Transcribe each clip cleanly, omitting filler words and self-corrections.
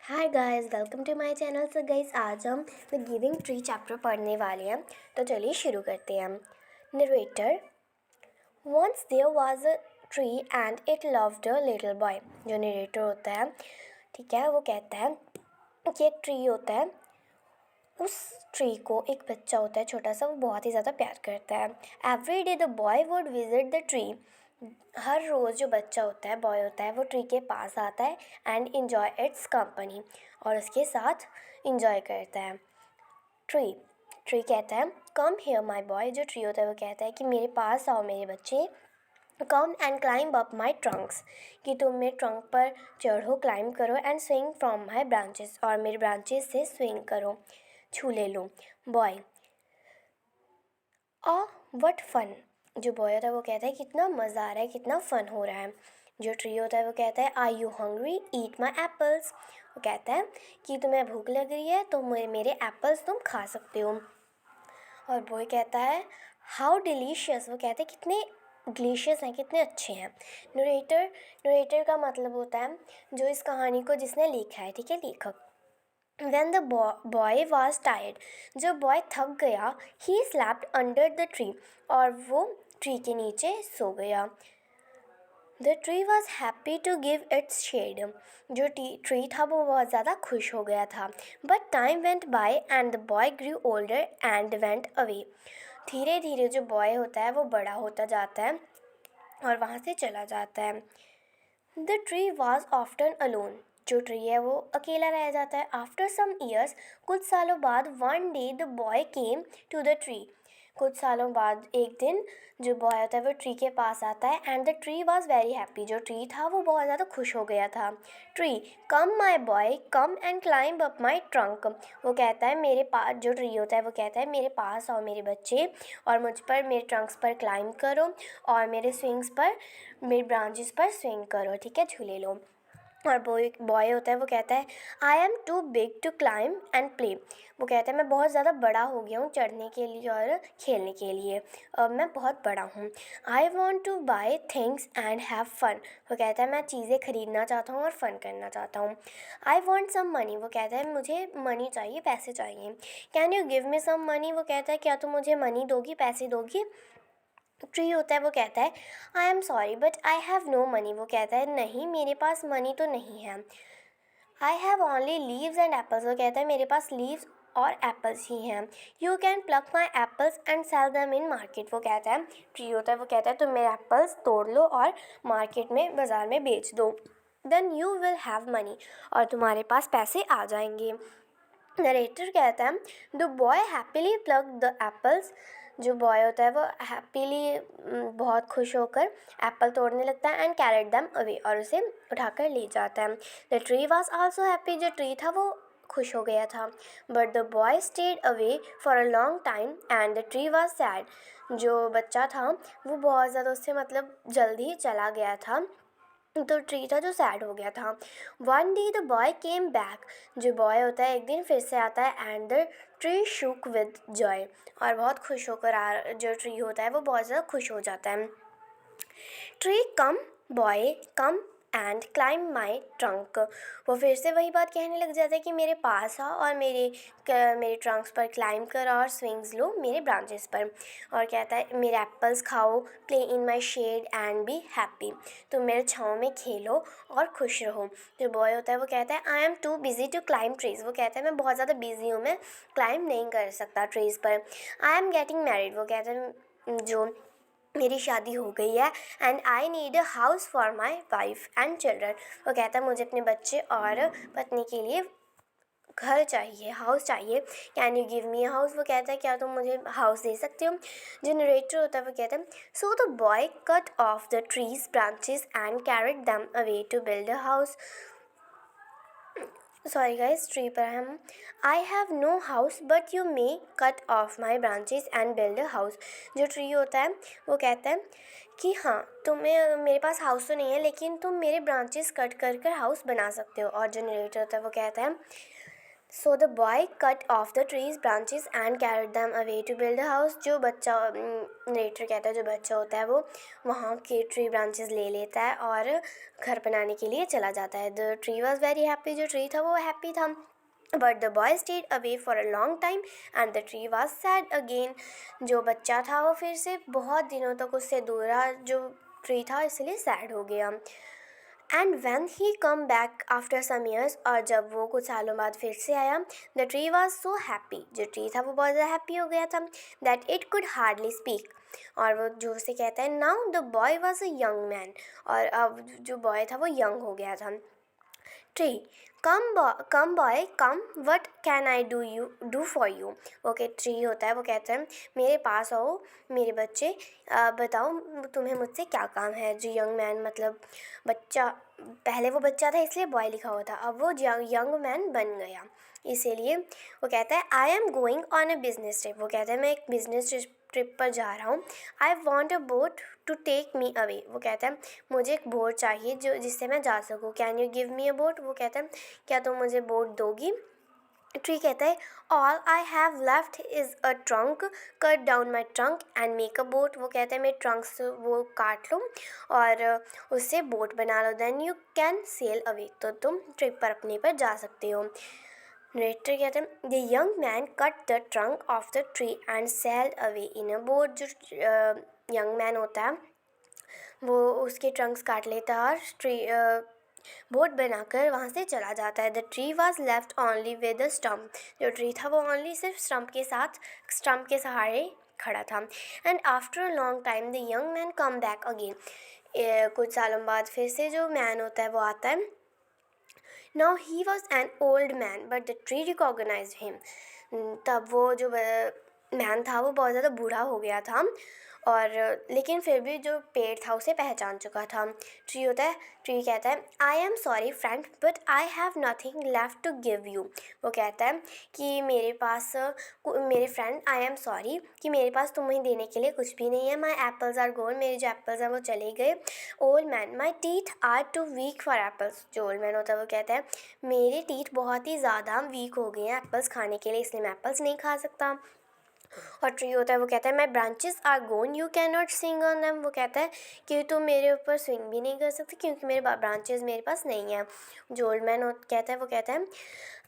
Hi guys, welcome to my channel. So guys, आज हम the giving tree chapter पढ़ने वाले हैं। तो चलिए शुरू करते हैं। Narrator. Once there was a tree and it loved a little boy. जो नरेटर होता है, ठीक है, वो कहता है कि एक ट्री होता है, उस ट्री को एक बच्चा होता है छोटा सा, वो बहुत ही ज़्यादा प्यार करता है। Every day the boy would visit the tree. हर रोज़ जो बच्चा होता है, बॉय होता है, वो ट्री के पास आता है एंड इन्जॉय इट्स कंपनी, और उसके साथ इन्जॉय करता है। ट्री ट्री कहता है कम हियर माई बॉय। जो ट्री होता है वो कहता है कि मेरे पास आओ मेरे बच्चे। Come and climb up my trunks, कि तुम मेरे ट्रंक पर चढ़ो, क्लाइंब करो, and swing from my branches, और मेरे ब्रांचेस से स्विंग करो, झूले लो। Boy what fun. जो बॉय होता है वो कहता है कितना मज़ा आ रहा है, कितना फ़न हो रहा है। जो ट्री होता है वो कहता है I you hungry, eat my apples. वो कहता है कि तुम्हें भूख लग रही है तो मेरे एप्पल्स तुम खा सकते हो। और बॉय कहता है हाउ डिलीशियस। वो कहते हैं कितने डिलीशियस हैं, कितने अच्छे हैं। नरेटर का मतलब होता है जो इस कहानी को जिसने लिखा है, ठीक है, लेखक। When the boy was tired, जब बॉय थक गया, he slept under the tree, और वो ट्री के नीचे सो गया। The tree was happy to give its shade, जो ट्री था वो बहुत ज़्यादा खुश हो गया था। But time went by and the boy grew older and went away. धीरे धीरे जो बॉय होता है वो बड़ा होता जाता है और वहाँ से चला जाता है। The tree was often alone, जो ट्री है वो अकेला रह जाता है। आफ्टर सम ईयर्स, कुछ सालों बाद, one day the boy came to the tree. कुछ सालों बाद एक दिन जो बॉय होता है वो ट्री के पास आता है and the tree was very happy. जो ट्री था वो बहुत ज़्यादा खुश हो गया था। Tree come my boy, come and climb up my trunk. वो कहता है मेरे पास, जो ट्री होता है वो कहता है मेरे पास आओ मेरे बच्चे, और मुझ पर, मेरे ट्रंक्स पर क्लाइंब करो, और मेरे स्विंग्स पर, मेरे ब्रांचेस पर स्विंग करो, ठीक है, झूले लो। और बॉय होता है वो कहता है I am too big to climb and play. वो कहता है मैं बहुत ज़्यादा बड़ा हो गया हूँ चढ़ने के लिए और खेलने के लिए, अब मैं बहुत बड़ा हूँ। I want to buy things and have fun. वो कहता है मैं चीज़ें खरीदना चाहता हूँ और फ़न करना चाहता हूँ। I want some money. वो कहता है मुझे मनी चाहिए, पैसे चाहिए। Can you give me some money. वो कहता है क्या तुम मुझे मनी दोगी, पैसे दोगी। ट्री होता है वो कहता है I am sorry but I have no money. वो कहता है नहीं, मेरे पास मनी तो नहीं है। I have only leaves and apples. वो कहता है मेरे पास लीव्स और एप्पल्स ही हैं। You can pluck my apples and sell them in market. वो कहता है, ट्री होता है वो कहता है तुम मेरे एप्पल्स तोड़ लो और मार्केट में, बाज़ार में बेच दो। Then you will have money, और तुम्हारे पास पैसे आ जाएंगे। नरेटर कहता है the boy happily plug the apples. जो बॉय होता है वो हैप्पीली, बहुत खुश होकर एप्पल तोड़ने लगता है एंड कैरेट दैम अवे, और उसे उठाकर ले जाता है। The tree was also happy. जो ट्री था वो खुश हो गया था। But the boy stayed away for a long time and the tree was sad. जो बच्चा था वो बहुत ज़्यादा, उससे मतलब जल्दी चला गया था, तो ट्री था जो सैड हो गया था। One day the boy came back. जो बॉय होता है एक दिन फिर से आता है and the tree shook with joy, और बहुत खुश होकर जो ट्री होता है वो बहुत ज़्यादा खुश हो जाता है। Tree come boy come and climb my trunk. वो फिर से वही बात कहने लग जाता है कि मेरे पास आओ और मेरे ट्रंक्स पर क्लाइंब करो और स्विंग्स लो मेरे ब्रांचेस पर, और कहता है मेरे एप्पल्स खाओ, play in my shade and be happy. तुम मेरे छाँव में खेलो और खुश रहो। जो बॉय होता है वो कहता है I am too busy to climb trees. वो कहता है मैं बहुत ज़्यादा बिजी हूँ, मैं क्लाइंब नहीं कर सकता ट्रीज़ पर। I am getting married. वो कहता है जो मेरी शादी हो गई है and I need a house for my wife and children. वो कहता है मुझे अपने बच्चे और पत्नी के लिए घर चाहिए, हाउस चाहिए। Can you give me a house. वो कहता है क्या तुम मुझे हाउस दे सकते हो। जो नरेटर होता है वो कहता है so the boy cut off the tree's branches and carried them away to build a house. Sorry guys, tree पर hmm I have no house but you may cut off my branches and build a house. जो tree होता है वो कहता है कि हाँ, तुम्हें, मेरे पास हाउस तो नहीं है लेकिन तुम मेरे ब्रांचेस कट कर कर हाउस बना सकते हो। और जो नरेटर होता है वो कहता है so the boy cut off the tree's branches and carried them away to build a house. जो बच्चा, नरेटर कहता है, जो बच्चा होता है वो वहाँ के ट्री ब्रांचेस ले लेता है और घर बनाने के लिए चला जाता है। The tree was very happy. जो ट्री था वो हैप्पी था। But the boy stayed away for a long time and the tree was sad again. जो बच्चा था वो फिर से बहुत दिनों तक उससे दूर रहा, जो ट्री था, इसलिए सैड हो गया। And when he come back after some years, और जब वो कुछ सालों बाद फिर से आया, the tree was so happy. जो ट्री था वो बहुत ज़्यादा हैप्पी हो गया था that it could hardly speak. और वो जो उसे कहता है, now the boy was a young man. और अब जो बॉय था वो यंग हो गया था। Tree, come boy come, what can I do for you. Okay, tree होता है वो कहता है, मेरे पास आओ मेरे बच्चे, बताओ तुम्हें मुझसे क्या काम है। जो यंग मैन मतलब बच्चा, पहले वो बच्चा था इसलिए बॉय लिखा हुआ था, अब वो यंग मैन बन गया, इसीलिए वो कहता है I am going on a business trip. वो कहता है मैं एक बिजनेस ट्रिप पर जा रहा हूँ। I want a boat to take me away. वो कहता है मुझे एक बोट चाहिए जो जिससे मैं जा सकूँ। Can you give me a boat. वो कहता है क्या तुम मुझे बोट दोगी। ट्री कहता है all I have left is a trunk, cut down my trunk and make a boat. वो कहता है मेरे ट्रंक से वो काट लो और उससे बोट बना लो, then you can sail away. तो तुम ट्रिप पर अपने पर जा सकते हो। नरेटर कहते हैं the young man cut the trunk of the tree and sailed away in a boat. जो यंग मैन होता है वो उसके ट्रंक्स काट लेता है और ट्री बोट बनाकर वहाँ से चला जाता है। The tree was left only with the stump. जो ट्री था वो ओनली सिर्फ स्टम्प के सहारे खड़ा था। And after a long time the young man come back again. कुछ सालों बाद फिर से जो मैन होता है वो आता है। Now he was an old man, but the tree recognized him. तब वो जो मैन था वो बहुत ज़्यादा बूढ़ा हो गया था और लेकिन फिर भी जो पेड़ था उसे पहचान चुका था। ट्री कहता है I am sorry friend but I have nothing left to give you. वो कहता है कि मेरे फ्रेंड आई एम सॉरी कि मेरे पास तुम्हें देने के लिए कुछ भी नहीं है। My apples are gone. मेरे जो एप्पल्स हैं वो चले गए। Old man my teeth are too weak for apples. जो ओल्ड मैन होता है वो कहता है मेरे टीथ बहुत ही ज़्यादा वीक हो गए हैं एप्पल्स खाने के लिए, इसलिए मैं एप्पल्स नहीं खा सकता। और ट्री होता है वो कहता है my branches are gone you can not swing on them. वो कहता है कि तुम मेरे ऊपर स्विंग भी नहीं कर सकते क्योंकि मेरे ब्रांचेस मेरे पास नहीं हैं। जो ओल्ड मैन कहता है वो कहता है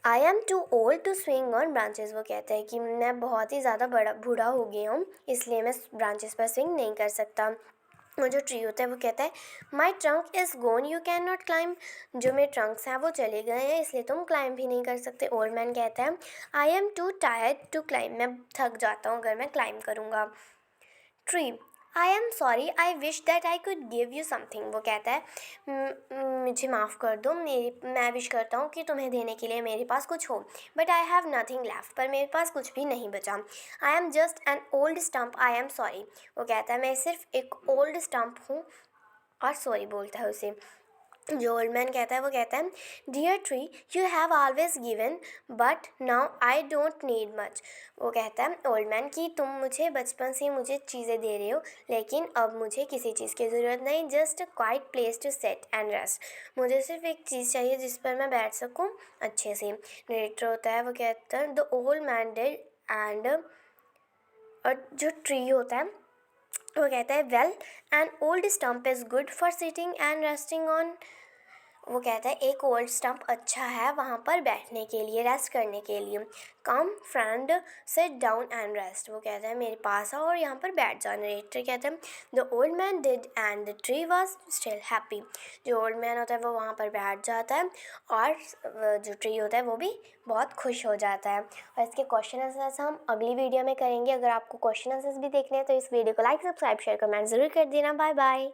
I am too old to swing on branches. वो कहता है कि मैं बहुत ही ज़्यादा बूढ़ा हो गया हूँ इसलिए मैं ब्रांचेस पर स्विंग नहीं कर सकता। और जो ट्री होता है वो कहता है माई trunk is gonna you can not climb. जो मेरे ट्रंक्स हैं वो चले गए हैं इसलिए तुम क्लाइंब भी नहीं कर सकते। ओल्ड मैन कहता है I am too tired to climb. मैं थक जाता हूँ अगर मैं क्लाइंब करूँगा। Tree I am sorry I wish that I could give you something. वो कहता है मुझे माफ़ कर दो, मैं विश करता हूँ कि तुम्हें देने के लिए मेरे पास कुछ हो, but I have nothing left. पर मेरे पास कुछ भी नहीं बचा। I am just an old stump I am sorry. वो कहता है मैं सिर्फ एक ओल्ड स्टम्प हूँ और सॉरी बोलता है उसे। जो ओल्ड मैन कहता है वो कहता है dear tree you have always given but now I don't need much. वो कहता है ओल्ड मैन कि तुम मुझे बचपन से मुझे चीज़ें दे रहे हो लेकिन अब मुझे किसी चीज़ की ज़रूरत नहीं। Just a quiet place to sit and rest. मुझे सिर्फ एक चीज़ चाहिए जिस पर मैं बैठ सकूँ अच्छे से। नरेटर होता है वो कहता है the old man did and, और जो ट्री होता है वो कहता है well an old stump is good for sitting and resting on. वो कहता है एक ओल्ड स्टम्प अच्छा है वहाँ पर बैठने के लिए, रेस्ट करने के लिए। Come friend sit down and rest. वो कहता है मेरे पास आओ और यहाँ पर बैठ जाओ। नरेटर कहता है the old man did and the tree was still happy. जो ओल्ड मैन होता है वो वहाँ पर बैठ जाता है और जो ट्री होता है वो भी बहुत खुश हो जाता है। और इसके क्वेश्चन आंसर्स हम अगली वीडियो में करेंगे। अगर आपको क्वेश्चन आंसर्स भी देखने हैं तो इस वीडियो को लाइक सब्सक्राइब शेयर कमेंट ज़रूर कर देना। Bye bye.